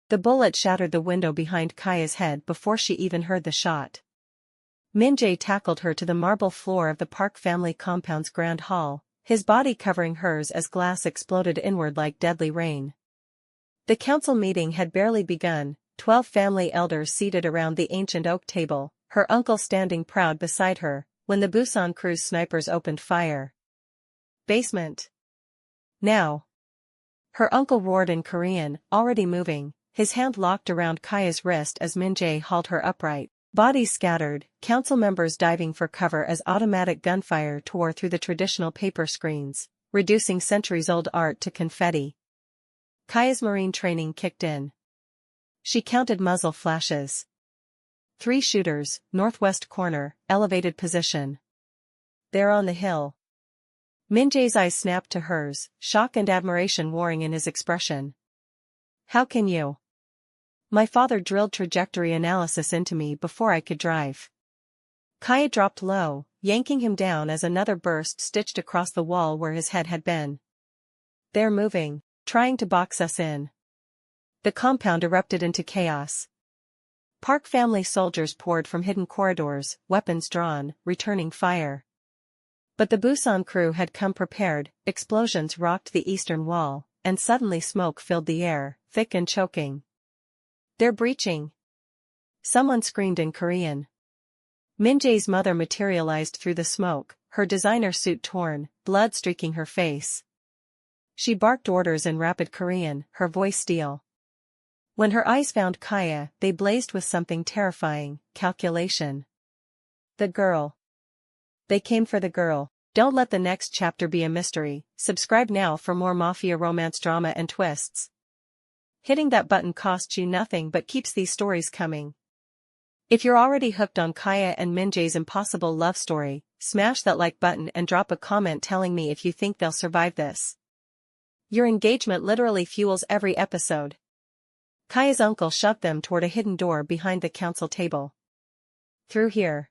The bullet shattered the window behind Kaia's head before she even heard the shot. Min-Jae tackled her to the marble floor of the Park family compound's grand hall, his body covering hers as glass exploded inward like deadly rain. The council meeting had barely begun, 12 family elders seated around the ancient oak table, her uncle standing proud beside her, when the Busan Cruise snipers opened fire. Basement. Now. Her uncle roared in Korean, already moving, his hand locked around Kaia's wrist as Min-Jae hauled her upright. Bodies scattered, council members diving for cover as automatic gunfire tore through the traditional paper screens, reducing centuries-old art to confetti. Kaia's marine training kicked in. She counted muzzle flashes. 3 shooters, northwest corner, elevated position. There on the hill. Min-Jae's eyes snapped to hers, shock and admiration warring in his expression. How can you? My father drilled trajectory analysis into me before I could drive. Kaia dropped low, yanking him down as another burst stitched across the wall where his head had been. They're moving, trying to box us in. The compound erupted into chaos. Park family soldiers poured from hidden corridors, weapons drawn, returning fire. But the Busan crew had come prepared, explosions rocked the eastern wall, and suddenly smoke filled the air, thick and choking. They're breaching. Someone screamed in Korean. Min-Jae's mother materialized through the smoke, her designer suit torn, blood streaking her face. She barked orders in rapid Korean, her voice steel. When her eyes found Kaia, they blazed with something terrifying, calculation. The girl. They came for the girl. Don't let the next chapter be a mystery. Subscribe now for more Mafia romance drama and twists. Hitting that button costs you nothing but keeps these stories coming. If you're already hooked on Kaia and Min-Jae's impossible love story, smash that like button and drop a comment telling me if you think they'll survive this. Your engagement literally fuels every episode. Kaia's uncle shoved them toward a hidden door behind the council table. Through here.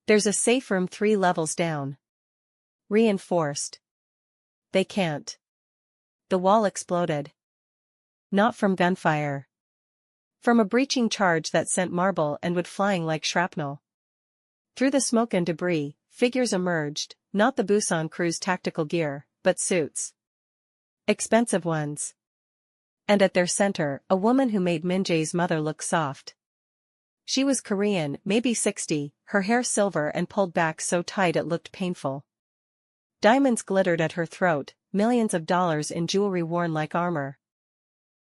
There's a safe room 3 levels down. Reinforced. They can't. The wall exploded. Not from gunfire. From a breaching charge that sent marble and wood flying like shrapnel. Through the smoke and debris, figures emerged, not the Busan crew's tactical gear, but suits. Expensive ones. And at their center, a woman who made Min-Jae's mother look soft. She was Korean, maybe 60, her hair silver and pulled back so tight it looked painful. Diamonds glittered at her throat, millions of dollars in jewelry worn like armor.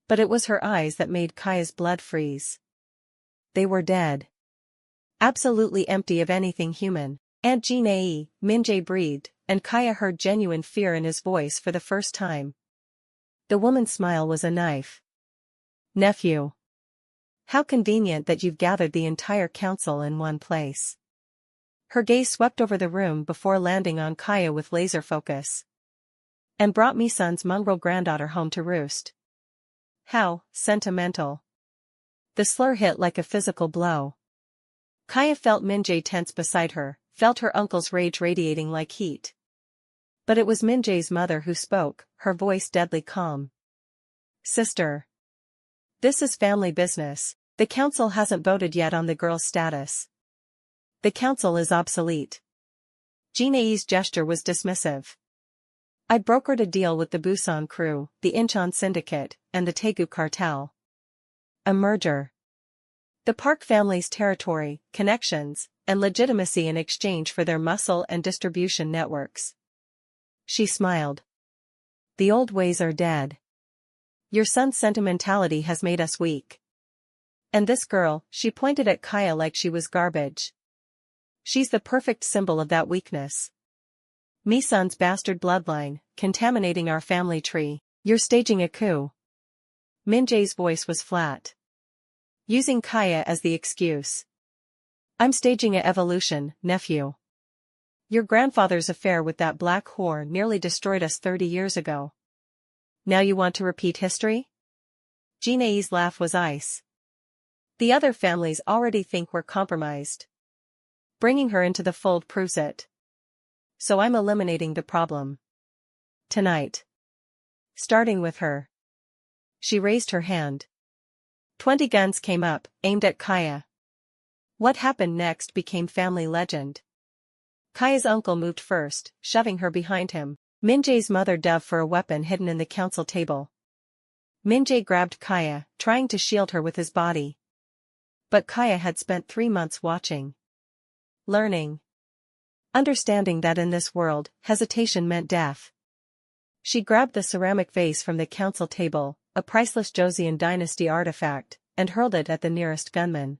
But it was her eyes that made Kaia's blood freeze. They were dead. Absolutely empty of anything human. Aunt Jin-ae, Min-Jae breathed, and Kaia heard genuine fear in his voice for the first time. The woman's smile was a knife. Nephew. How convenient that you've gathered the entire council in one place. Her gaze swept over the room before landing on Kaia with laser focus. And brought me son's mongrel granddaughter home to roost. How sentimental. The slur hit like a physical blow. Kaia felt Min-Jae tense beside her, felt her uncle's rage radiating like heat. But it was Min-Jae's mother who spoke, her voice deadly calm. Sister. This is family business. The council hasn't voted yet on the girl's status. The council is obsolete. Jin-ae's gesture was dismissive. I brokered a deal with the Busan crew, the Incheon syndicate, and the Daegu cartel. A merger. The Park family's territory, connections, and legitimacy in exchange for their muscle and distribution networks. She smiled. The old ways are dead. Your son's sentimentality has made us weak. And this girl, she pointed at Kaia like she was garbage. She's the perfect symbol of that weakness. Mi-sun's bastard bloodline, contaminating our family tree. You're staging a coup. Min-Jae's voice was flat. Using Kaia as the excuse. I'm staging a evolution, nephew. Your grandfather's affair with that black whore nearly destroyed us 30 years ago. Now you want to repeat history? Jin-ae's laugh was ice. The other families already think we're compromised. Bringing her into the fold proves it. So I'm eliminating the problem. Tonight. Starting with her. She raised her hand. 20 guns came up, aimed at Kaia. What happened next became family legend. Kaia's uncle moved first, shoving her behind him. Min-Jae's mother dove for a weapon hidden in the council table. Min-Jae grabbed Kaia, trying to shield her with his body. But Kaia had spent 3 months watching. Learning. Understanding that in this world, hesitation meant death. She grabbed the ceramic vase from the council table, a priceless Joseon dynasty artifact, and hurled it at the nearest gunman.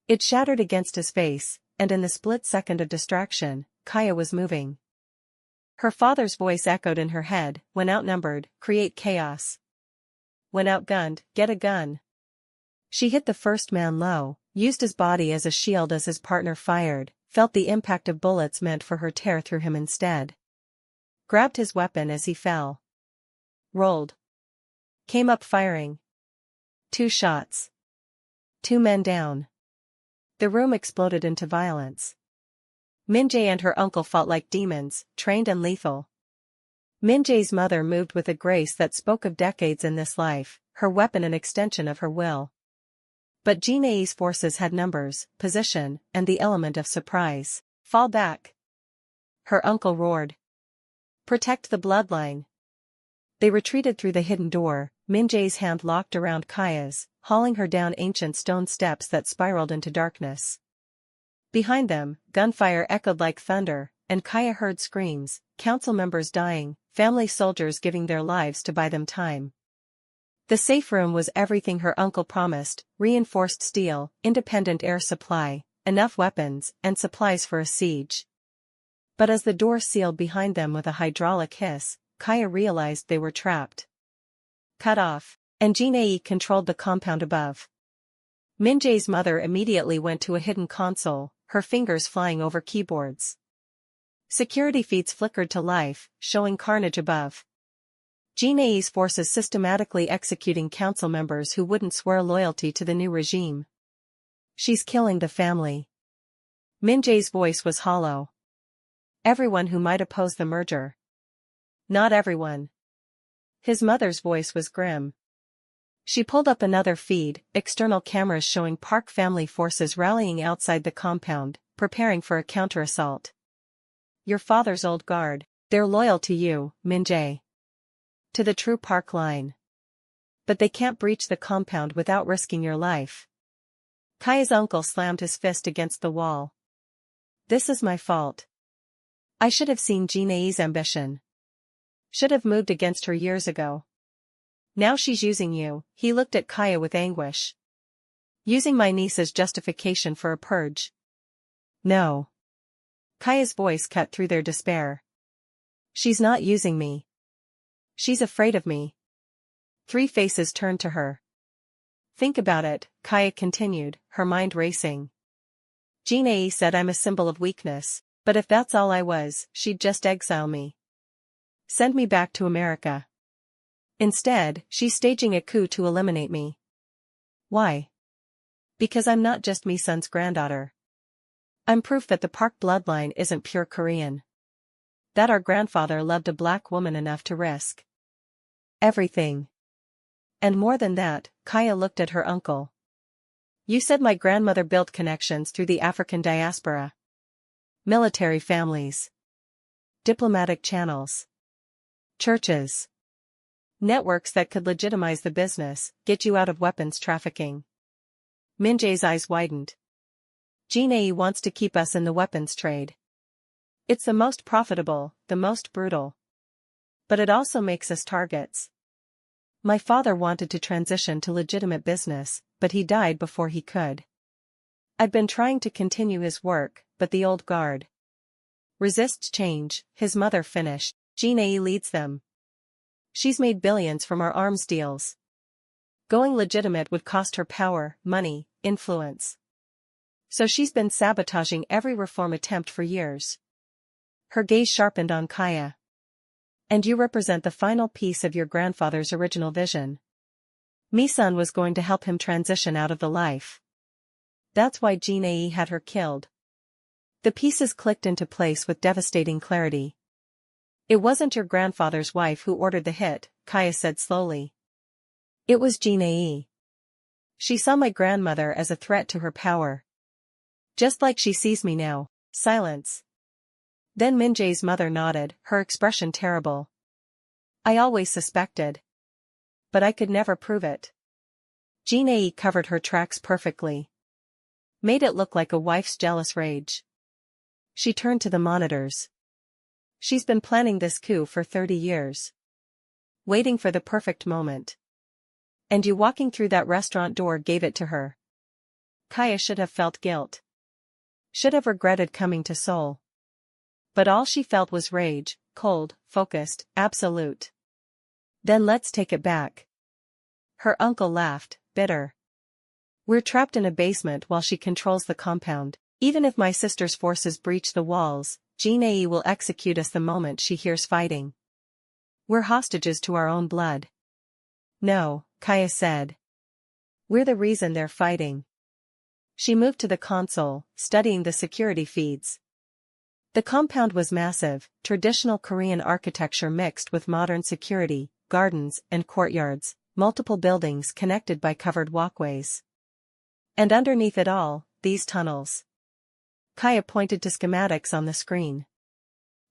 It shattered against his face, and in the split second of distraction, Kaia was moving. Her father's voice echoed in her head, when outnumbered, create chaos. When outgunned, get a gun. She hit the first man low, used his body as a shield as his partner fired, felt the impact of bullets meant for her tear through him instead. Grabbed his weapon as he fell. Rolled. Came up firing. 2 shots. 2 men down. The room exploded into violence. Min-Jae and her uncle fought like demons, trained and lethal. Min-Jae's mother moved with a grace that spoke of decades in this life, her weapon an extension of her will. But Jin-Ae's forces had numbers, position, and the element of surprise. Fall back. Her uncle roared. Protect the bloodline. They retreated through the hidden door, Min-Jae's hand locked around Kaia's, hauling her down ancient stone steps that spiraled into darkness. Behind them, gunfire echoed like thunder, and Kaia heard screams, council members dying, family soldiers giving their lives to buy them time. The safe room was everything her uncle promised, reinforced steel, independent air supply, enough weapons, and supplies for a siege. But as the door sealed behind them with a hydraulic hiss, Kaia realized they were trapped. Cut off, and Jin-Ae controlled the compound above. Min-Jae's mother immediately went to a hidden console, her fingers flying over keyboards. Security feeds flickered to life, showing carnage above. Jin-Ae's forces systematically executing council members who wouldn't swear loyalty to the new regime. She's killing the family. Min-Jae's voice was hollow. Everyone who might oppose the merger. Not everyone. His mother's voice was grim. She pulled up another feed, external cameras showing Park family forces rallying outside the compound, preparing for a counter-assault. Your father's old guard, they're loyal to you, Min-Jae. To the true Park line. But they can't breach the compound without risking your life. Kaia's uncle slammed his fist against the wall. This is my fault. I should have seen Jin-Ae's ambition. Should have moved against her years ago. Now she's using you, he looked at Kaia with anguish. Using my niece as justification for a purge. No. Kaia's voice cut through their despair. She's not using me. She's afraid of me. 3 faces turned to her. Think about it, Kaia continued, her mind racing. Jin-Ae said I'm a symbol of weakness, but if that's all I was, she'd just exile me. Send me back to America. Instead, she's staging a coup to eliminate me. Why? Because I'm not just Mi-sun's granddaughter. I'm proof that the Park bloodline isn't pure Korean. That our grandfather loved a black woman enough to risk everything. And more than that, Kaia looked at her uncle. You said my grandmother built connections through the African diaspora. Military families. Diplomatic channels. Churches. Networks that could legitimize the business, get you out of weapons trafficking. Min-Jae's eyes widened. Jin-Ae wants to keep us in the weapons trade. It's the most profitable, the most brutal. But it also makes us targets. My father wanted to transition to legitimate business, but he died before he could. I've been trying to continue his work, but the old guard resists change, his mother finished. Jin-Ae leads them. She's made billions from our arms deals. Going legitimate would cost her power, money, influence. So she's been sabotaging every reform attempt for years. Her gaze sharpened on Kaia. And you represent the final piece of your grandfather's original vision. Mi-sun was going to help him transition out of the life. That's why Jin-Ae had her killed. The pieces clicked into place with devastating clarity. It wasn't your grandfather's wife who ordered the hit, Kaia said slowly. It was Jin-Ae. She saw my grandmother as a threat to her power. Just like she sees me now. Silence. Then Min-Jae's mother nodded, her expression terrible. I always suspected. But I could never prove it. Jin-ae covered her tracks perfectly. Made it look like a wife's jealous rage. She turned to the monitors. She's been planning this coup for 30 years. Waiting for the perfect moment. And you walking through that restaurant door gave it to her. Kaia should have felt guilt. Should have regretted coming to Seoul. But all she felt was rage, cold, focused, absolute. Then let's take it back. Her uncle laughed, bitter. We're trapped in a basement while she controls the compound. Even if my sister's forces breach the walls, Jin-ae will execute us the moment she hears fighting. We're hostages to our own blood. No, Kaia said. We're the reason they're fighting. She moved to the console, studying the security feeds. The compound was massive, traditional Korean architecture mixed with modern security, gardens and courtyards, multiple buildings connected by covered walkways. And underneath it all, these tunnels. Kaia pointed to schematics on the screen.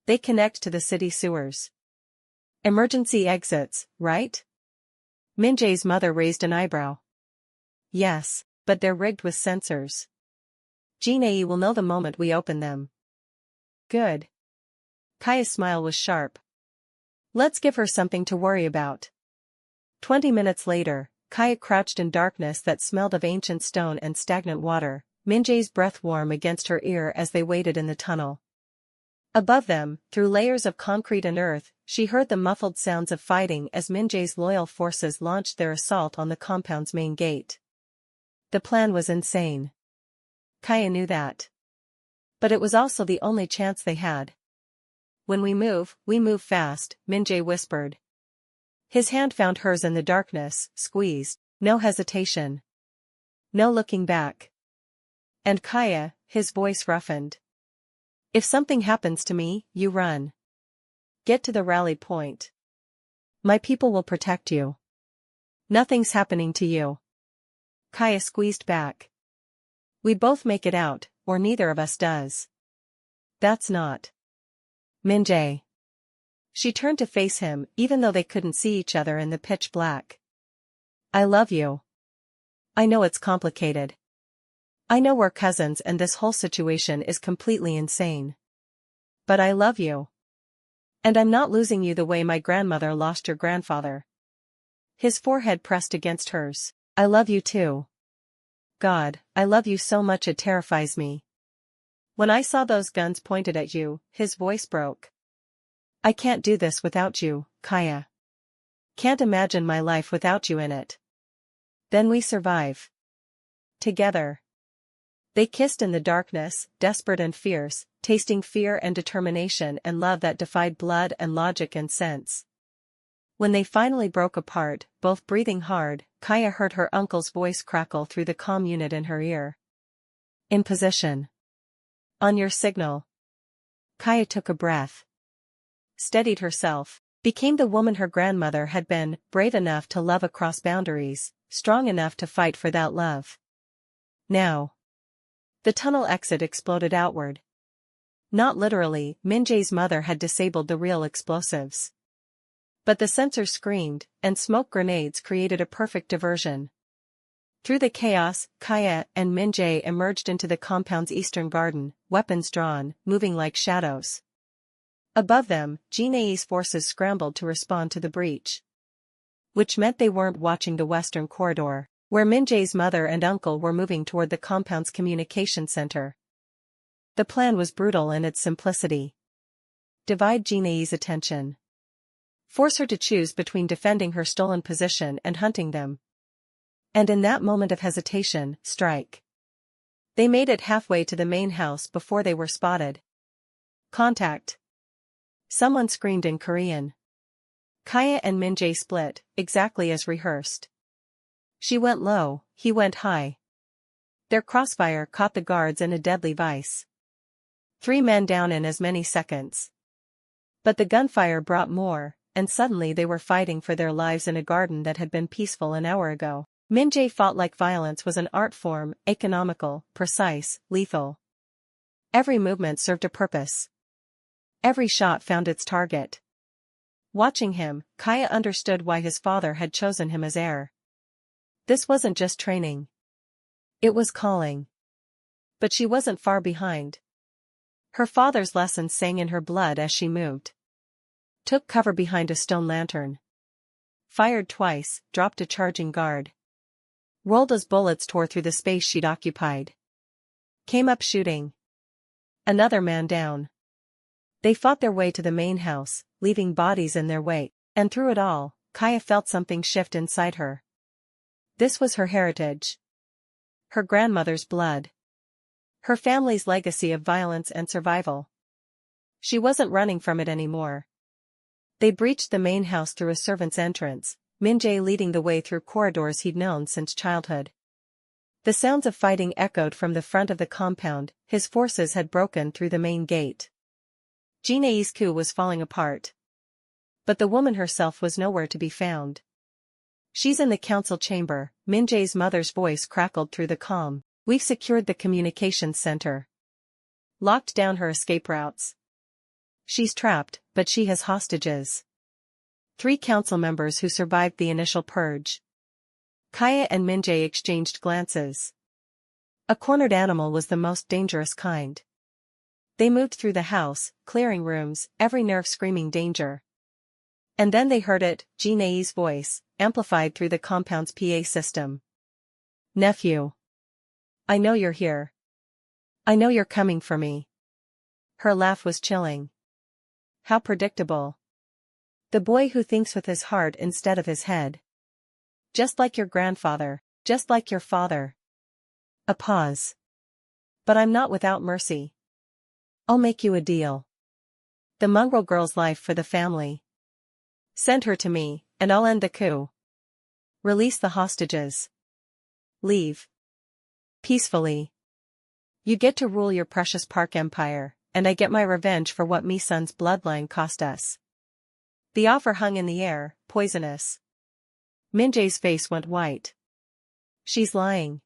They connect to the city sewers. Emergency exits, right? Min-Jae's mother raised an eyebrow. Yes, but they're rigged with sensors. Jin-ae will know the moment we open them. Good. Kaia's smile was sharp. Let's give her something to worry about. 20 minutes later, Kaia crouched in darkness that smelled of ancient stone and stagnant water, Min-Jae's breath warm against her ear as they waited in the tunnel. Above them, through layers of concrete and earth, she heard the muffled sounds of fighting as Min-Jae's loyal forces launched their assault on the compound's main gate. The plan was insane. Kaia knew that. But it was also the only chance they had. When we move fast, Min-Jae whispered. His hand found hers in the darkness, squeezed, no hesitation. No looking back. And Kaia, his voice roughened. If something happens to me, you run. Get to the rally point. My people will protect you. Nothing's happening to you. Kaia squeezed back. We both make it out, or neither of us does. That's not. Min-Jae. She turned to face him, even though they couldn't see each other in the pitch black. I love you. I know it's complicated. I know we're cousins and this whole situation is completely insane. But I love you. And I'm not losing you the way my grandmother lost your grandfather. His forehead pressed against hers. I love you too. God, I love you so much it terrifies me. When I saw those guns pointed at you, his voice broke. I can't do this without you, Kaia. Can't imagine my life without you in it. Then we survive. Together. They kissed in the darkness, desperate and fierce, tasting fear and determination and love that defied blood and logic and sense. When they finally broke apart, both breathing hard, Kaia heard her uncle's voice crackle through the comm unit in her ear. In position. On your signal. Kaia took a breath. Steadied herself, became the woman her grandmother had been, brave enough to love across boundaries, strong enough to fight for that love. Now. The tunnel exit exploded outward. Not literally, Min-Jae's mother had disabled the real explosives. But the sensors screamed, and smoke grenades created a perfect diversion. Through the chaos, Kaia and Min-Jae emerged into the compound's eastern garden, weapons drawn, moving like shadows. Above them, Jin-ae's forces scrambled to respond to the breach. Which meant they weren't watching the western corridor, where Min-Jae's mother and uncle were moving toward the compound's communication center. The plan was brutal in its simplicity. Divide Jin-ae's attention. Force her to choose between defending her stolen position and hunting them. And in that moment of hesitation, strike. They made it halfway to the main house before they were spotted. Contact. Someone screamed in Korean. Kaia and Min-Jae split, exactly as rehearsed. She went low, he went high. Their crossfire caught the guards in a deadly vice. 3 men down in as many seconds. But the gunfire brought more, and suddenly they were fighting for their lives in a garden that had been peaceful an hour ago. Min-Jae fought like violence was an art form, economical, precise, lethal. Every movement served a purpose. Every shot found its target. Watching him, Kaia understood why his father had chosen him as heir. This wasn't just training. It was calling. But she wasn't far behind. Her father's lessons sang in her blood as she moved. Took cover behind a stone lantern. Fired twice, dropped a charging guard. Rolled as bullets tore through the space she'd occupied. Came up shooting. Another man down. They fought their way to the main house, leaving bodies in their wake, and through it all, Kaia felt something shift inside her. This was her heritage. Her grandmother's blood. Her family's legacy of violence and survival. She wasn't running from it anymore. They breached the main house through a servant's entrance, Min-Jae leading the way through corridors he'd known since childhood. The sounds of fighting echoed from the front of the compound. His forces had broken through the main gate. Jin-Ae's coup was falling apart. But the woman herself was nowhere to be found. "She's in the council chamber," Min-Jae's mother's voice crackled through the calm. "We've secured the communications center. Locked down her escape routes. She's trapped, but she has hostages. 3 council members who survived the initial purge." Kaia and Min-Jae exchanged glances. A cornered animal was the most dangerous kind. They moved through the house, clearing rooms, every nerve screaming danger. And then they heard it, Jin-Ae's voice, amplified through the compound's PA system. "Nephew. I know you're here. I know you're coming for me." Her laugh was chilling. How predictable. The boy who thinks with his heart instead of his head. Just like your grandfather, just like your father. A pause. "But I'm not without mercy. I'll make you a deal. The mongrel girl's life for the family. Send her to me, and I'll end the coup. Release the hostages. Leave. Peacefully. You get to rule your precious Park Empire, and I get my revenge for what me son's bloodline cost us." The offer hung in the air, poisonous. Min-Jae's face went white. "She's lying.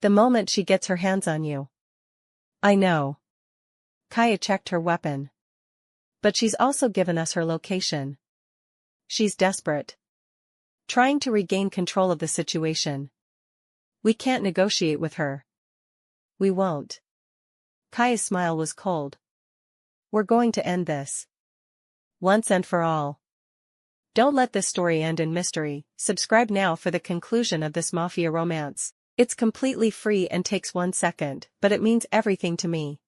The moment she gets her hands on you." "I know." Kaia checked her weapon. "But she's also given us her location. She's desperate. Trying to regain control of the situation. We can't negotiate with her. We won't." Kaia's smile was cold. "We're going to end this. Once and for all. Don't let this story end in mystery." Subscribe now for the conclusion of this Mafia romance. It's completely free and takes 1 second, but it means everything to me.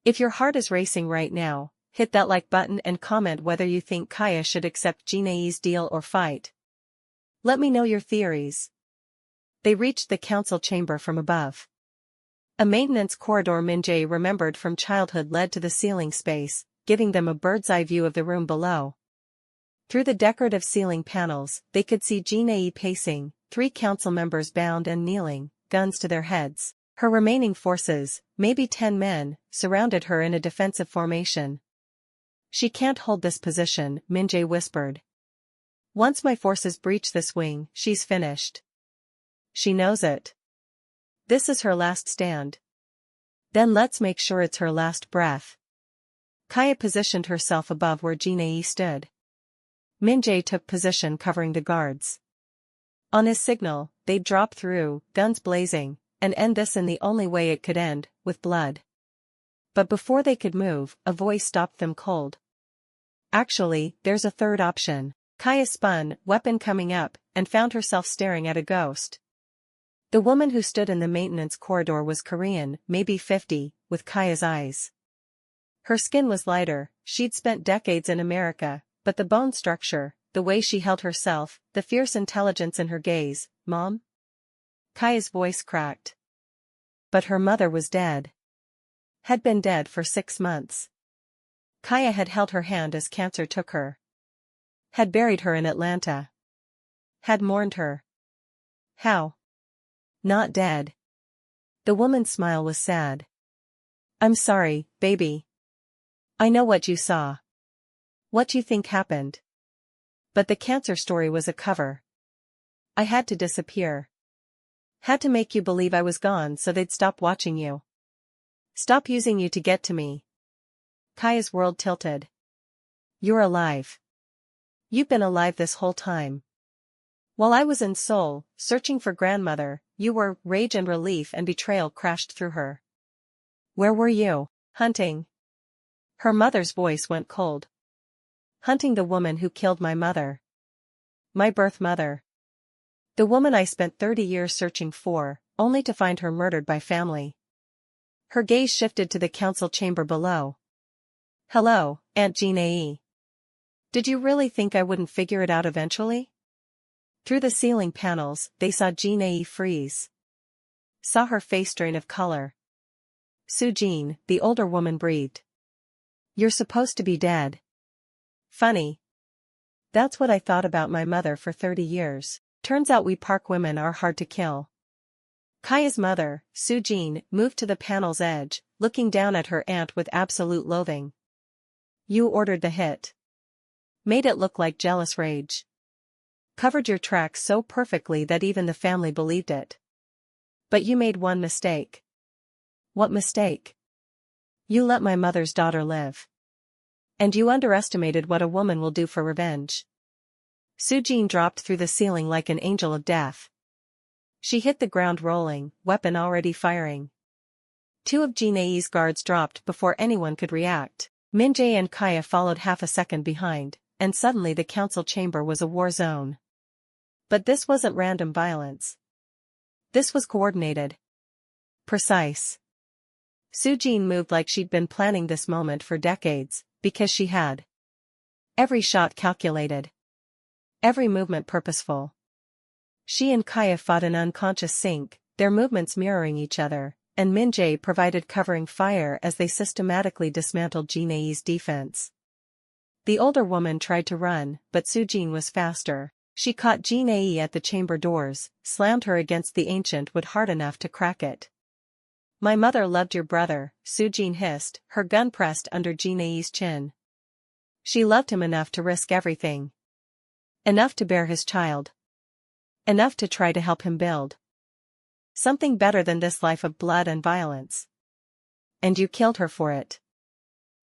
If your heart is racing right now, hit that like button and comment whether you think Kaia should accept Jin-Ae's deal or fight. Let me know your theories. They reached the council chamber from above. A maintenance corridor Min-Jae remembered from childhood led to the ceiling space, giving them a bird's-eye view of the room below. Through the decorative ceiling panels, they could see Jin-Ae pacing, 3 council members bound and kneeling, guns to their heads. Her remaining forces, maybe 10 men, surrounded her in a defensive formation. "She can't hold this position," Min-Jae whispered. "Once my forces breach this wing, she's finished. She knows it. This is her last stand. Then let's make sure it's her last breath." Kaia positioned herself above where Jin-Ae stood. Min-Jae took position covering the guards. On his signal, they'd drop through, guns blazing, and end this in the only way it could end, with blood. But before they could move, a voice stopped them cold. "Actually, there's a third option." Kaia spun, weapon coming up, and found herself staring at a ghost. The woman who stood in the maintenance corridor was Korean, maybe 50, with Kaia's eyes. Her skin was lighter, she'd spent decades in America, but the bone structure, the way she held herself, the fierce intelligence in her gaze. "Mom?" Kaia's voice cracked. But her mother was dead. Had been dead for 6 months. Kaia had held her hand as cancer took her. Had buried her in Atlanta. Had mourned her. How? Not dead. The woman's smile was sad. "I'm sorry, baby. I know what you saw. What you think happened. But the cancer story was a cover. I had to disappear. Had to make you believe I was gone so they'd stop watching you. Stop using you to get to me. Kaia's world tilted. You're alive. You've been alive this whole time. While I was in Seoul, searching for grandmother, you were. Rage and relief and betrayal crashed through her. Where were you? Hunting. Her mother's voice went cold. Hunting the woman who killed my mother. My birth mother. The woman I spent 30 years searching for, only to find her murdered by family. Her gaze shifted to the council chamber below. Hello, Aunt Jin-ae. Did you really think I wouldn't figure it out eventually? Through the ceiling panels, they saw Jin-ae freeze. Saw her face drain of color. Soo-jin, the older woman breathed. You're supposed to be dead. Funny. That's what I thought about my mother for 30 years. Turns out we Park women are hard to kill. Kaia's mother, Soo-jin, moved to the panel's edge, looking down at her aunt with absolute loathing. You ordered the hit. Made it look like jealous rage. Covered your tracks so perfectly that even the family believed it. But you made one mistake. What mistake? You let my mother's daughter live. And you underestimated what a woman will do for revenge. Soo-jin dropped through the ceiling like an angel of death. She hit the ground rolling, weapon already firing. Two of Jin-ae's guards dropped before anyone could react. Min-jae and Kaia followed half a second behind, and suddenly the council chamber was a war zone. But this wasn't random violence. This was coordinated. Precise. Soo-jin moved like she'd been planning this moment for decades, because she had. Every shot calculated. Every movement purposeful. She and Kaia fought in unconscious sync, their movements mirroring each other, and Min-jae provided covering fire as they systematically dismantled Jin-ae's defense. The older woman tried to run, but Soo-jin was faster. She caught Jin-ae at the chamber doors, slammed her against the ancient wood hard enough to crack it. My mother loved your brother, Soo-jin hissed, her gun pressed under Jin-ae's chin. She loved him enough to risk everything. Enough to bear his child. Enough to try to help him build something better than this life of blood and violence. And you killed her for it.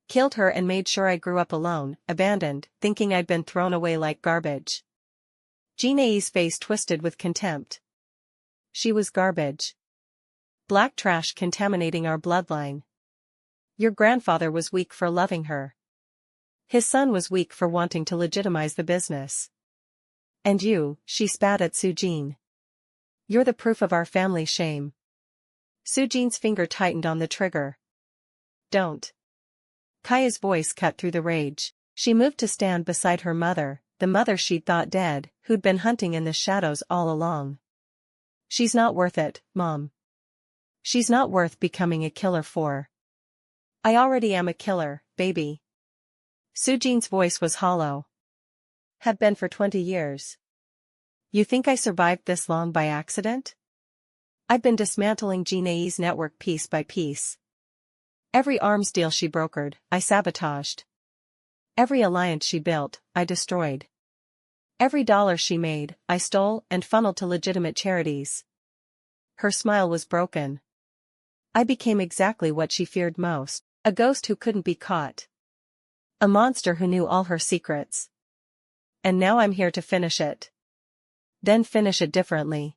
Killed her and made sure I grew up alone, abandoned, thinking I'd been thrown away like garbage. Jin-ae's face twisted with contempt. She was garbage. Black trash contaminating our bloodline. Your grandfather was weak for loving her. His son was weak for wanting to legitimize the business. And you, she spat at Soo-jin. You're the proof of our family shame. Soo-jin's finger tightened on the trigger. Don't. Kaia's voice cut through the rage. She moved to stand beside her mother, the mother she'd thought dead, who'd been hunting in the shadows all along. She's not worth it, Mom. She's not worth becoming a killer for. I already am a killer, baby. Soo-jin's voice was hollow. Have been for 20 years. You think I survived this long by accident? I've been dismantling Jin-ae's network piece by piece. Every arms deal she brokered, I sabotaged. Every alliance she built, I destroyed. Every dollar she made, I stole and funneled to legitimate charities. Her smile was broken. I became exactly what she feared most, a ghost who couldn't be caught. A monster who knew all her secrets. And now I'm here to finish it. Then finish it differently.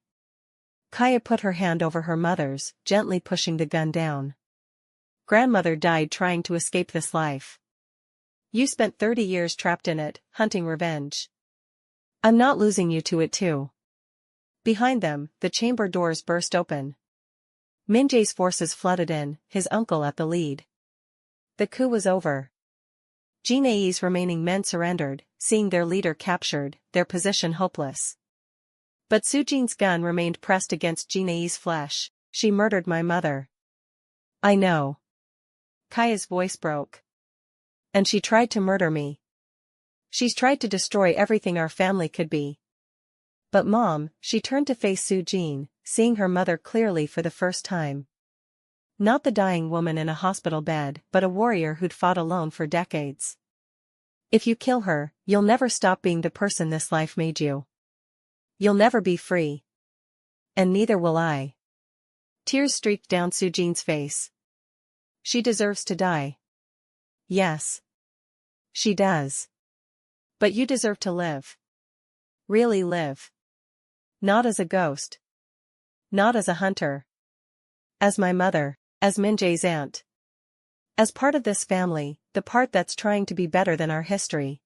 Kaia put her hand over her mother's, gently pushing the gun down. Grandmother died trying to escape this life. You spent 30 years trapped in it, hunting revenge. I'm not losing you to it too. Behind them, the chamber doors burst open. Min-jae's forces flooded in, his uncle at the lead. The coup was over. Jin-ae's remaining men surrendered, seeing their leader captured, their position hopeless. But Soo-jin's gun remained pressed against Jin-ae's flesh. She murdered my mother. I know. Kaia's voice broke. And she tried to murder me. She's tried to destroy everything our family could be. But Mom, she turned to face Soo-jin, seeing her mother clearly for the first time. Not the dying woman in a hospital bed, but a warrior who'd fought alone for decades. If you kill her, you'll never stop being the person this life made you. You'll never be free. And neither will I. Tears streaked down Sujin's face. She deserves to die. Yes. She does. But you deserve to live. Really live. Not as a ghost. Not as a hunter. As my mother, as Min-Jae's aunt. As part of this family, the part that's trying to be better than our history.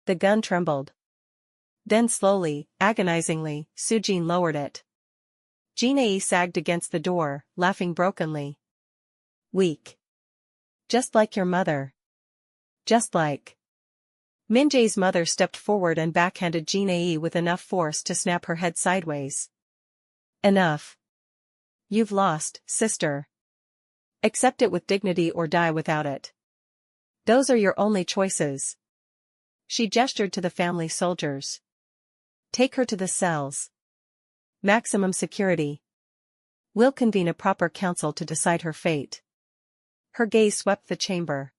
The gun trembled. Then slowly, agonizingly, Sujin lowered it. Jin-ae sagged against the door, laughing brokenly. Weak. Just like your mother. Just like. Min-Jae's mother stepped forward and backhanded Jin-ae with enough force to snap her head sideways. Enough. You've lost, sister. Accept it with dignity or die without it. Those are your only choices. She gestured to the family soldiers. Take her to the cells. Maximum security. We'll convene a proper council to decide her fate. Her gaze swept the chamber.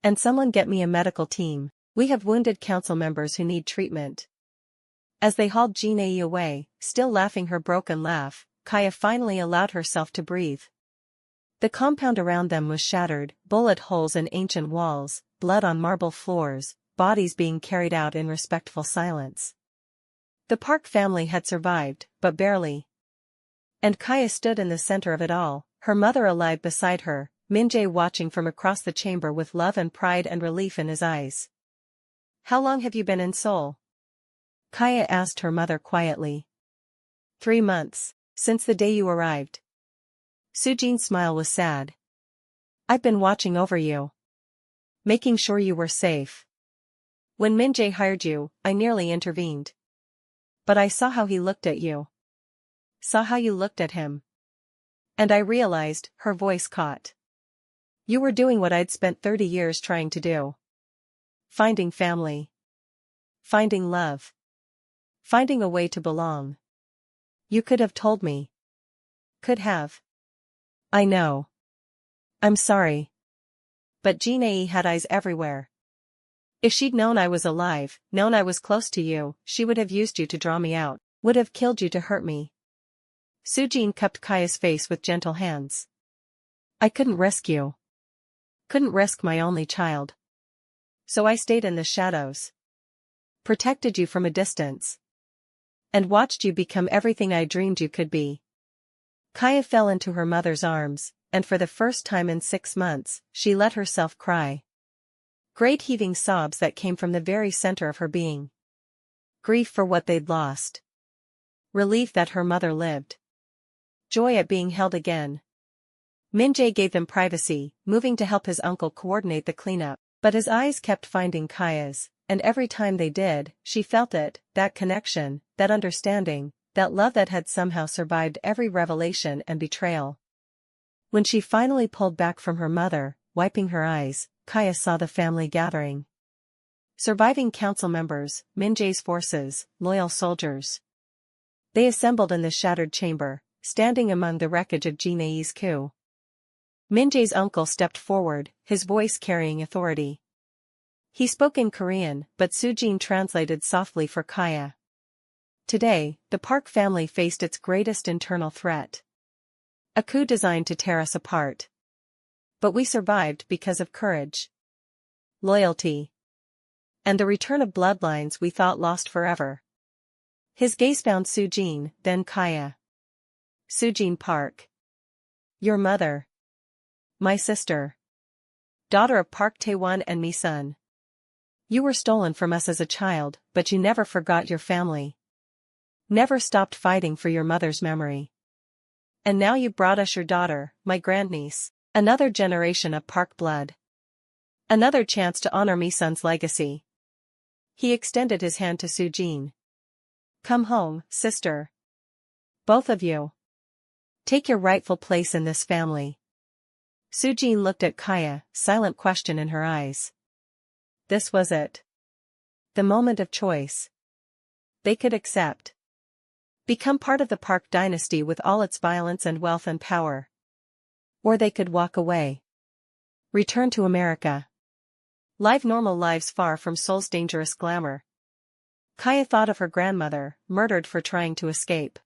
And someone get me a medical team. We have wounded council members who need treatment. As they hauled Jin-ae away, still laughing her broken laugh, Kaia finally allowed herself to breathe. The compound around them was shattered, bullet holes in ancient walls, blood on marble floors, bodies being carried out in respectful silence. The Park family had survived, but barely. And Kaia stood in the center of it all, her mother alive beside her, Min-Jae watching from across the chamber with love and pride and relief in his eyes. How long have you been in Seoul? Kaia asked her mother quietly. 3 months, since the day you arrived. Sujin's smile was sad. I've been watching over you. Making sure you were safe. When Min-Jae hired you, I nearly intervened. But I saw how he looked at you. Saw how you looked at him. And I realized, her voice caught. You were doing what I'd spent 30 years trying to do. Finding family. Finding love. Finding a way to belong. You could have told me. Could have. I know. I'm sorry. But Jin-ae had eyes everywhere. If she'd known I was alive, known I was close to you, she would have used you to draw me out, would have killed you to hurt me. Sujin cupped Kaia's face with gentle hands. I couldn't risk you. Couldn't risk my only child. So I stayed in the shadows. Protected you from a distance. And watched you become everything I dreamed you could be. Kaia fell into her mother's arms, and for the first time in 6 months, she let herself cry. Great heaving sobs that came from the very center of her being. Grief for what they'd lost. Relief that her mother lived. Joy at being held again. Min-Jae gave them privacy, moving to help his uncle coordinate the cleanup, but his eyes kept finding Kaia's, and every time they did, she felt it, that connection, that understanding, that love that had somehow survived every revelation and betrayal. When she finally pulled back from her mother, wiping her eyes, Kaia saw the family gathering. Surviving council members, Min-Jae's forces, loyal soldiers. They assembled in the shattered chamber, standing among the wreckage of Jin-ae's coup. Min-Jae's uncle stepped forward, his voice carrying authority. He spoke in Korean, but Sujin translated softly for Kaia. Today, the Park family faced its greatest internal threat. A coup designed to tear us apart. But we survived because of courage. Loyalty. And the return of bloodlines we thought lost forever. His gaze found Sujin, then Kaia. Min-Jae Park. Your mother. My sister. Daughter of Park Tae-won and Mi-sun. You were stolen from us as a child, but you never forgot your family. Never stopped fighting for your mother's memory. And now you brought us your daughter, my grandniece, another generation of Park blood. Another chance to honor Mi-sun's legacy. He extended his hand to Sujin. Come home, sister. Both of you. Take your rightful place in this family. Sujin looked at Kaia, silent question in her eyes. This was it. The moment of choice. They could accept. Become part of the Park dynasty with all its violence and wealth and power. Or they could walk away. Return to America. Live normal lives far from Seoul's dangerous glamour. Kaia thought of her grandmother, murdered for trying to escape.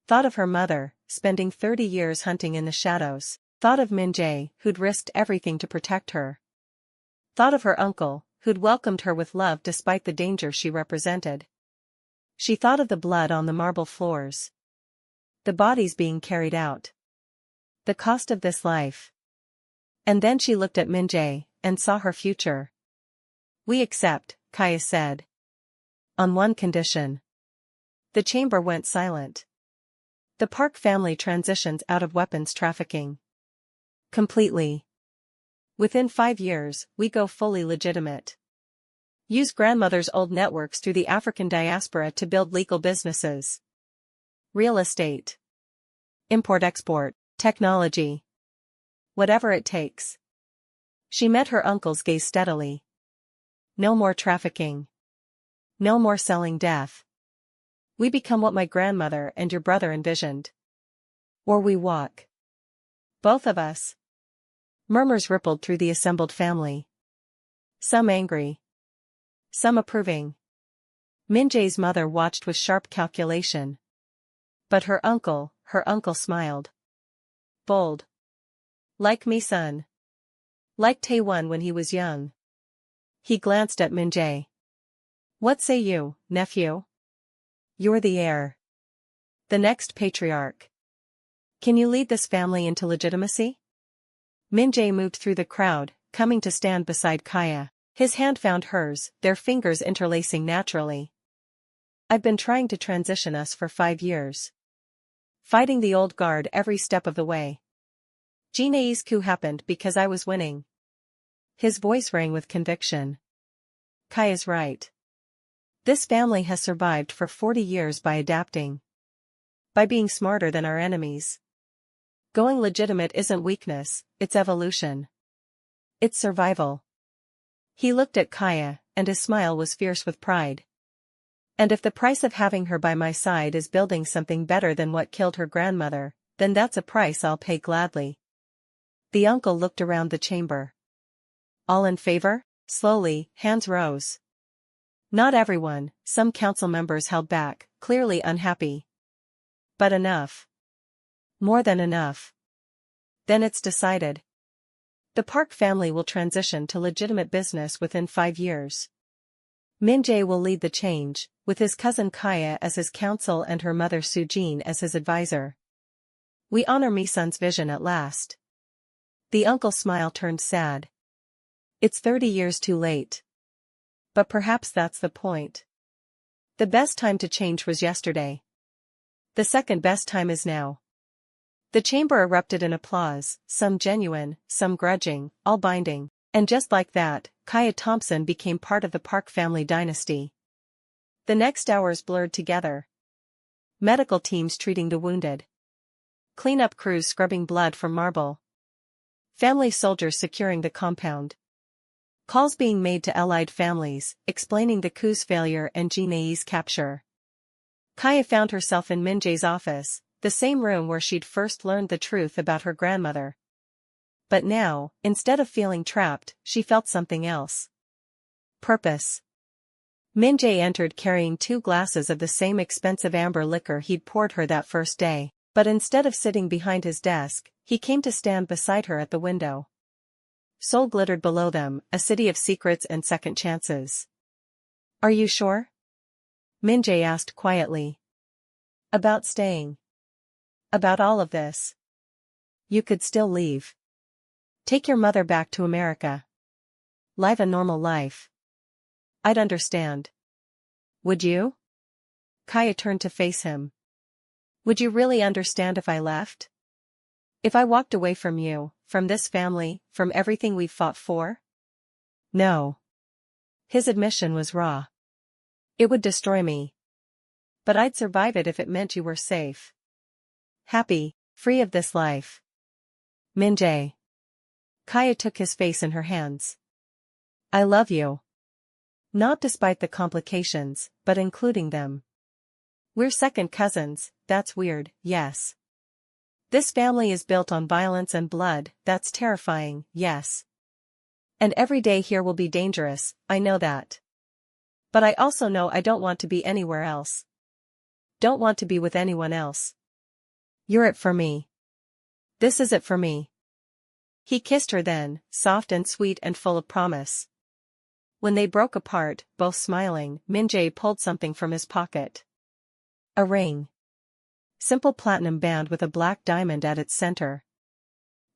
Thought of her mother, spending 30 years hunting in the shadows. Thought of Min-Jae, who'd risked everything to protect her. Thought of her uncle, who'd welcomed her with love despite the danger she represented. She thought of the blood on the marble floors. The bodies being carried out. The cost of this life. And then she looked at Min-Jae, and saw her future. "We accept," Kaia said. "On one condition." The chamber went silent. The Park family transitions out of weapons trafficking. Completely. Within 5 years, we go fully legitimate. Use grandmother's old networks through the African diaspora to build legal businesses. Real estate. Import-export, technology. Whatever it takes. She met her uncle's gaze steadily. No more trafficking. No more selling death. We become what my grandmother and your brother envisioned. Or we walk. Both of us. Murmurs rippled through the assembled family. Some angry. Some approving. Min-Jae's mother watched with sharp calculation. But her uncle smiled. Bold. Like me son. Like Taewon when he was young. He glanced at Min-Jae. What say you, nephew? You're the heir. The next patriarch. Can you lead this family into legitimacy? Min-Jae moved through the crowd, coming to stand beside Kaia. His hand found hers, their fingers interlacing naturally. I've been trying to transition us for 5 years. Fighting the old guard every step of the way. Jinae's coup happened because I was winning. His voice rang with conviction. Kaia's right. This family has survived for 40 years by adapting. By being smarter than our enemies. Going legitimate isn't weakness, it's evolution. It's survival. He looked at Kaia, and his smile was fierce with pride. And if the price of having her by my side is building something better than what killed her grandmother, then that's a price I'll pay gladly. The uncle looked around the chamber. All in favor? Slowly, hands rose. Not everyone, some council members held back, clearly unhappy. But enough. More than enough. Then it's decided. The Park family will transition to legitimate business within 5 years. Min-Jae will lead the change, with his cousin Kaia as his counsel and her mother Soo-jin as his advisor. We honor Mi-sun's vision at last. The uncle's smile turned sad. It's 30 years too late. But perhaps that's the point. The best time to change was yesterday. The second best time is now. The chamber erupted in applause, some genuine, some grudging, all binding, and just like that, Kaia Thompson became part of the Park family dynasty. The next hours blurred together. Medical teams treating the wounded. Cleanup crews scrubbing blood from marble. Family soldiers securing the compound. Calls being made to allied families, explaining the coup's failure and Jinae's capture. Kaia found herself in Min-Jae's office, the same room where she'd first learned the truth about her grandmother. But now, instead of feeling trapped, she felt something else. Purpose. Min-Jae entered carrying 2 glasses of the same expensive amber liquor he'd poured her that first day, but instead of sitting behind his desk, he came to stand beside her at the window. Seoul glittered below them, a city of secrets and second chances. Are you sure? Min-Jae asked quietly. About staying. About all of this. You could still leave. Take your mother back to America. Live a normal life. I'd understand. Would you? Kaia turned to face him. Would you really understand if I left? If I walked away from you, from this family, from everything we've fought for? No. His admission was raw. It would destroy me. But I'd survive it if it meant you were safe. Happy, free of this life. Min-Jae. Kaia took his face in her hands. I love you. Not despite the complications, but including them. We're second cousins, that's weird, yes. This family is built on violence and blood, that's terrifying, yes. And every day here will be dangerous, I know that. But I also know I don't want to be anywhere else. Don't want to be with anyone else. You're it for me. This is it for me. He kissed her then, soft and sweet and full of promise. When they broke apart, both smiling, Min-Jae pulled something from his pocket. A ring. Simple platinum band with a black diamond at its center.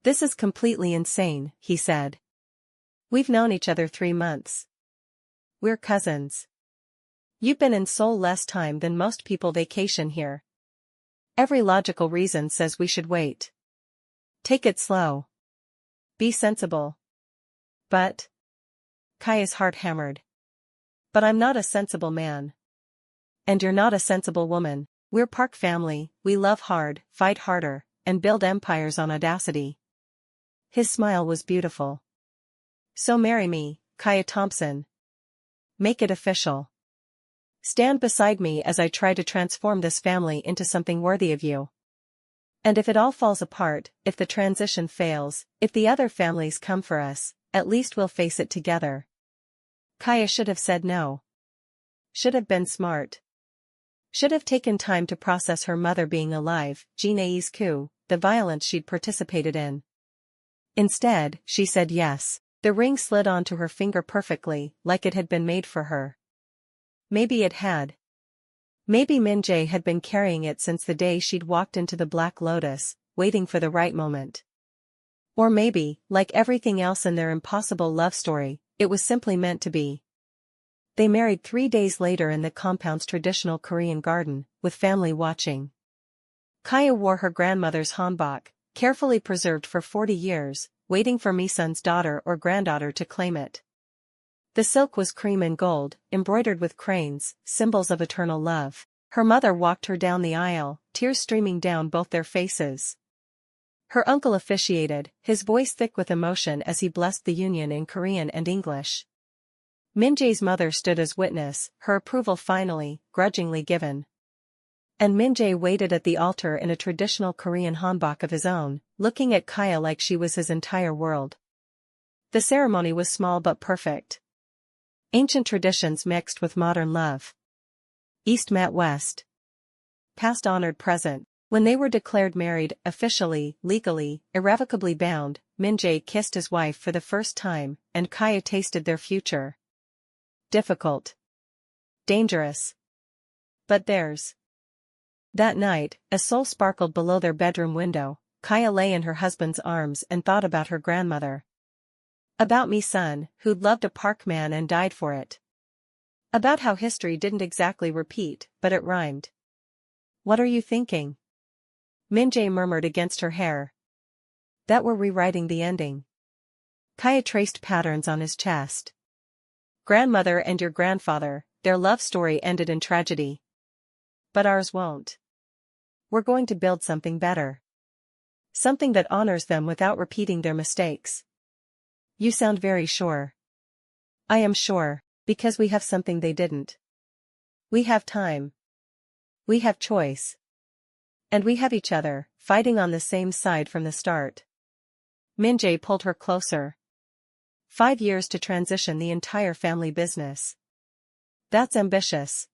This is completely insane, he said. We've known each other 3 months. We're cousins. You've been in Seoul less time than most people vacation here. Every logical reason says we should wait. Take it slow. Be sensible. But... Kaia's heart hammered. But I'm not a sensible man. And you're not a sensible woman. We're Park family, we love hard, fight harder, and build empires on audacity. His smile was beautiful. So marry me, Kaia Thompson. Make it official. Stand beside me as I try to transform this family into something worthy of you. And if it all falls apart, if the transition fails, if the other families come for us, at least we'll face it together. Kaia should have said no. Should have been smart. Should have taken time to process her mother being alive, Jin-Ae's coup, the violence she'd participated in. Instead, she said yes. The ring slid onto her finger perfectly, like it had been made for her. Maybe it had. Maybe Min-Jae had been carrying it since the day she'd walked into the Black Lotus, waiting for the right moment. Or maybe, like everything else in their impossible love story, it was simply meant to be. They married 3 days later in the compound's traditional Korean garden, with family watching. Kaia wore her grandmother's hanbok, carefully preserved for 40 years, waiting for Misun's daughter or granddaughter to claim it. The silk was cream and gold, embroidered with cranes, symbols of eternal love. Her mother walked her down the aisle, tears streaming down both their faces. Her uncle officiated, his voice thick with emotion as he blessed the union in Korean and English. Min-Jae's mother stood as witness, her approval finally, grudgingly given. And Min-Jae waited at the altar in a traditional Korean hanbok of his own, looking at Kaia like she was his entire world. The ceremony was small but perfect. Ancient traditions mixed with modern love. East met West. Past honored present. When they were declared married, officially, legally, irrevocably bound, Min-Jae kissed his wife for the first time, and Kaia tasted their future. Difficult. Dangerous. But theirs. That night, as Seoul sparkled below their bedroom window, Kaia lay in her husband's arms and thought about her grandmother. About Min-Sun, who'd loved a Park man and died for it. About how history didn't exactly repeat, but it rhymed. What are you thinking? Min-Jae murmured against her hair. That we're rewriting the ending. Kaia traced patterns on his chest. Grandmother and your grandfather, their love story ended in tragedy. But ours won't. We're going to build something better. Something that honors them without repeating their mistakes. You sound very sure. I am sure, because we have something they didn't. We have time. We have choice. And we have each other, fighting on the same side from the start. Min-Jae pulled her closer. 5 years to transition the entire family business. That's ambitious.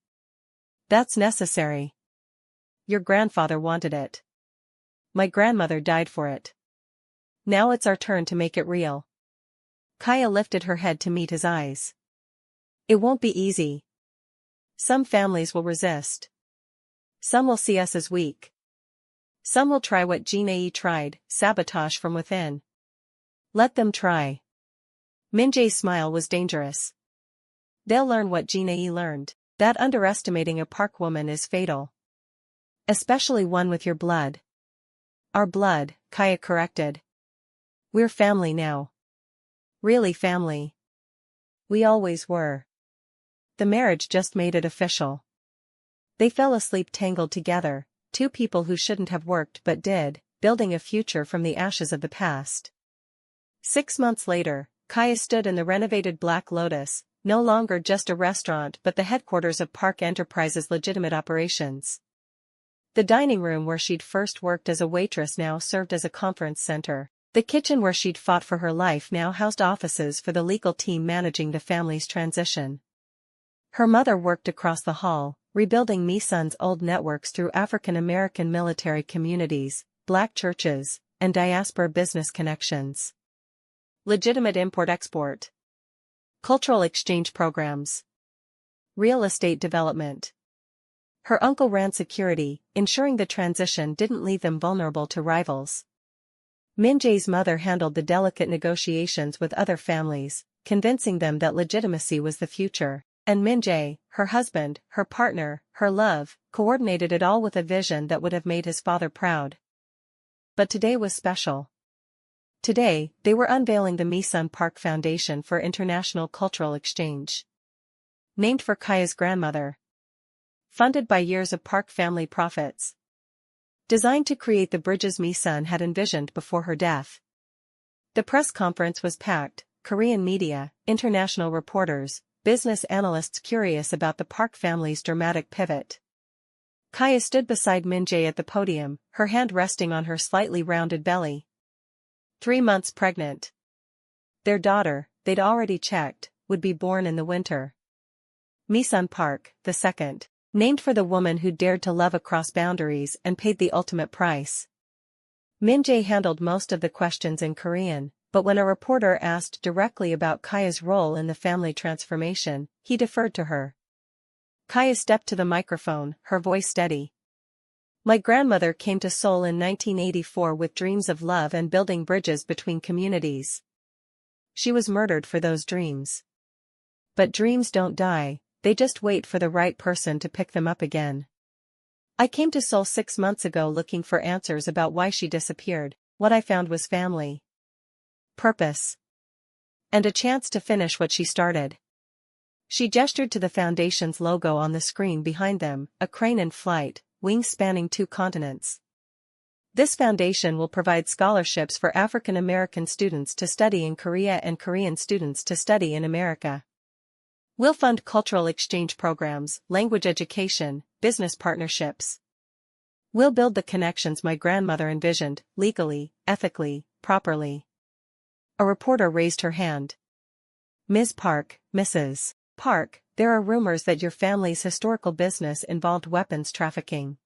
That's necessary. Your grandfather wanted it. My grandmother died for it. Now it's our turn to make it real. Kaia lifted her head to meet his eyes. It won't be easy. Some families will resist. Some will see us as weak. Some will try what Jin-Ae tried, sabotage from within. Let them try. Min-Jae's smile was dangerous. They'll learn what Jin-Ae learned, that underestimating a Park woman is fatal. Especially one with your blood. Our blood, Kaia corrected. We're family now. Really family. We always were. The marriage just made it official. They fell asleep tangled together, two people who shouldn't have worked but did, building a future from the ashes of the past. 6 months later, Kaia stood in the renovated Black Lotus, no longer just a restaurant but the headquarters of Park Enterprises' legitimate operations. The dining room where she'd first worked as a waitress now served as a conference center. The kitchen where she'd fought for her life now housed offices for the legal team managing the family's transition. Her mother worked across the hall, rebuilding Min-Jae's old networks through African American military communities, black churches, and diaspora business connections. Legitimate import-export. Cultural exchange programs. Real estate development. Her uncle ran security, ensuring the transition didn't leave them vulnerable to rivals. Min-Jae's mother handled the delicate negotiations with other families, convincing them that legitimacy was the future. And Min-Jae, her husband, her partner, her love, coordinated it all with a vision that would have made his father proud. But today was special. Today, they were unveiling the Min-Jae Park Foundation for International Cultural Exchange. Named for Kaia's grandmother. Funded by years of Park family profits. Designed to create the bridges Min-Jae had envisioned before her death. The press conference was packed, Korean media, international reporters, business analysts curious about the Park family's dramatic pivot. Kaia stood beside Min-Jae at the podium, her hand resting on her slightly rounded belly. 3 months pregnant. Their daughter, they'd already checked, would be born in the winter. Min-Jae Park, the second, named for the woman who dared to love across boundaries and paid the ultimate price. Min-Jae handled most of the questions in Korean, but when a reporter asked directly about Kaia's role in the family transformation, he deferred to her. Kaia stepped to the microphone, her voice steady. My grandmother came to Seoul in 1984 with dreams of love and building bridges between communities. She was murdered for those dreams. But dreams don't die, they just wait for the right person to pick them up again. I came to Seoul 6 months ago looking for answers about why she disappeared. What I found was family. Purpose. And a chance to finish what she started. She gestured to the foundation's logo on the screen behind them, a crane in flight, wings spanning 2 continents. This foundation will provide scholarships for African American students to study in Korea and Korean students to study in America. We'll fund cultural exchange programs, language education, business partnerships. We'll build the connections my grandmother envisioned, legally, ethically, properly. A reporter raised her hand. Ms. Park, Mrs. Park, there are rumors that your family's historical business involved weapons trafficking.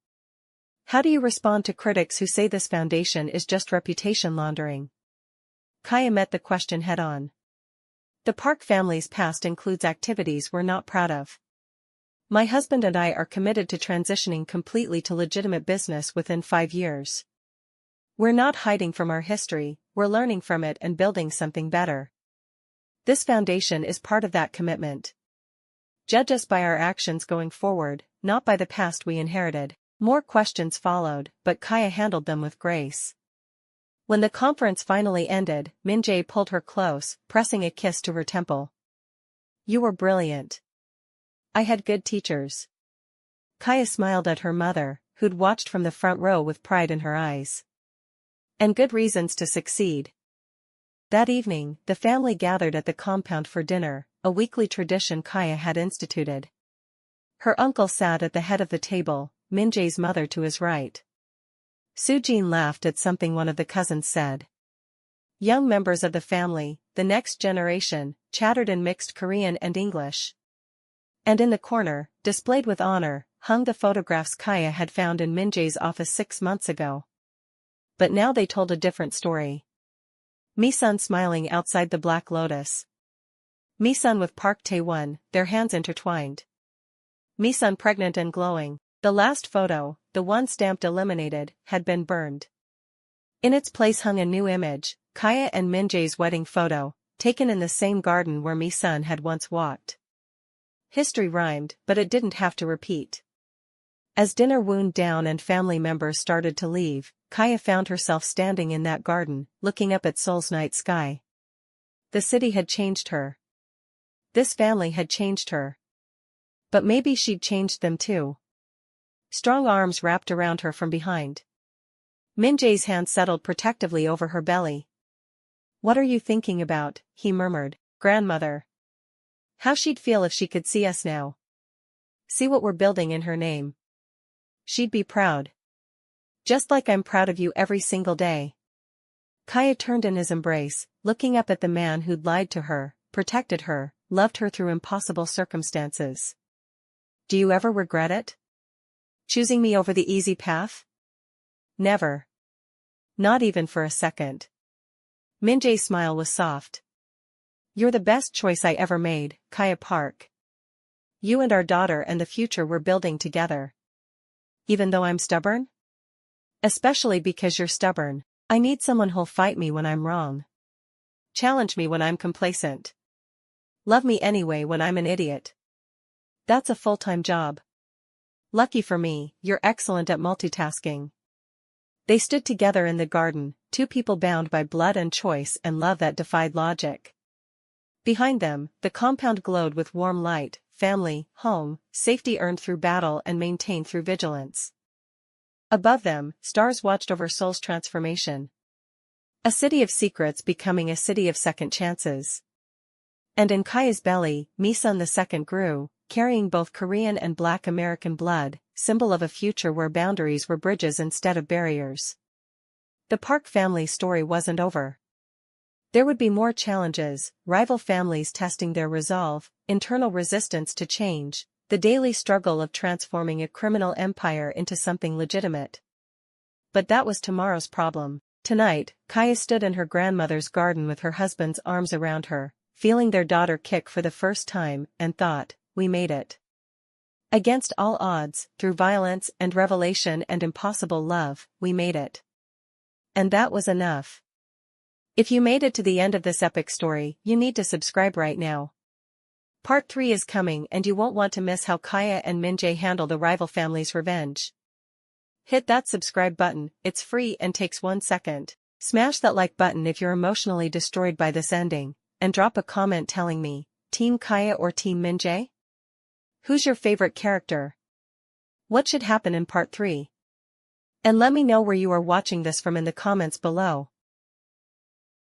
How do you respond to critics who say this foundation is just reputation laundering? Kaia met the question head-on. The Park family's past includes activities we're not proud of. My husband and I are committed to transitioning completely to legitimate business within 5 years. We're not hiding from our history, we're learning from it and building something better. This foundation is part of that commitment. Judge us by our actions going forward, not by the past we inherited. More questions followed, but Kaia handled them with grace. When the conference finally ended, Min-Jae pulled her close, pressing a kiss to her temple. You were brilliant. I had good teachers. Kaia smiled at her mother, who'd watched from the front row with pride in her eyes. And good reasons to succeed. That evening, the family gathered at the compound for dinner, a weekly tradition Kaia had instituted. Her uncle sat at the head of the table, Min-Jae's mother to his right. Soo-jin laughed at something one of the cousins said. Young members of the family, the next generation, chattered in mixed Korean and English. And in the corner, displayed with honor, hung the photographs Kaia had found in Min-Jae's office 6 months ago. But now they told a different story. Min-Jae smiling outside the Black Lotus. Min-Jae with Park Tae-won, their hands intertwined. Min-Jae pregnant and glowing. The last photo, the one stamped eliminated, had been burned. In its place hung a new image, Kaia and Min-Jae's wedding photo, taken in the same garden where Min-Jae had once walked. History rhymed, but it didn't have to repeat. As dinner wound down and family members started to leave, Kaia found herself standing in that garden, looking up at Seoul's night sky. The city had changed her. This family had changed her. But maybe she'd changed them too. Strong arms wrapped around her from behind. Min-Jae's hand settled protectively over her belly. What are you thinking about? He murmured. Grandmother. How she'd feel if she could see us now. See what we're building in her name. She'd be proud. Just like I'm proud of you every single day. Kaia turned in his embrace, looking up at the man who'd lied to her, protected her, loved her through impossible circumstances. Do you ever regret it? Choosing me over the easy path? Never. Not even for a second. Min-Jae's smile was soft. You're the best choice I ever made, Kaia Park. You and our daughter and the future we're building together. Even though I'm stubborn? Especially because you're stubborn, I need someone who'll fight me when I'm wrong. Challenge me when I'm complacent. Love me anyway when I'm an idiot. That's a full-time job. Lucky for me, you're excellent at multitasking. They stood together in the garden, two people bound by blood and choice and love that defied logic. Behind them, the compound glowed with warm light, family, home, safety earned through battle and maintained through vigilance. Above them, stars watched over Seoul's transformation. A city of secrets becoming a city of second chances. And in Kaia's belly, Misun II grew, carrying both Korean and Black American blood, symbol of a future where boundaries were bridges instead of barriers. The Park family story wasn't over. There would be more challenges, rival families testing their resolve, internal resistance to change, the daily struggle of transforming a criminal empire into something legitimate. But that was tomorrow's problem. Tonight, Kaia stood in her grandmother's garden with her husband's arms around her, feeling their daughter kick for the first time, and thought, we made it. Against all odds, through violence and revelation and impossible love, we made it. And that was enough. If you made it to the end of this epic story, you need to subscribe right now. Part 3 is coming and you won't want to miss how Kaia and Min-Jae handle the rival family's revenge. Hit that subscribe button, it's free and takes 1 second. Smash that like button if you're emotionally destroyed by this ending, and drop a comment telling me, Team Kaia or Team Min-Jae? Who's your favorite character? What should happen in Part 3? And let me know where you are watching this from in the comments below.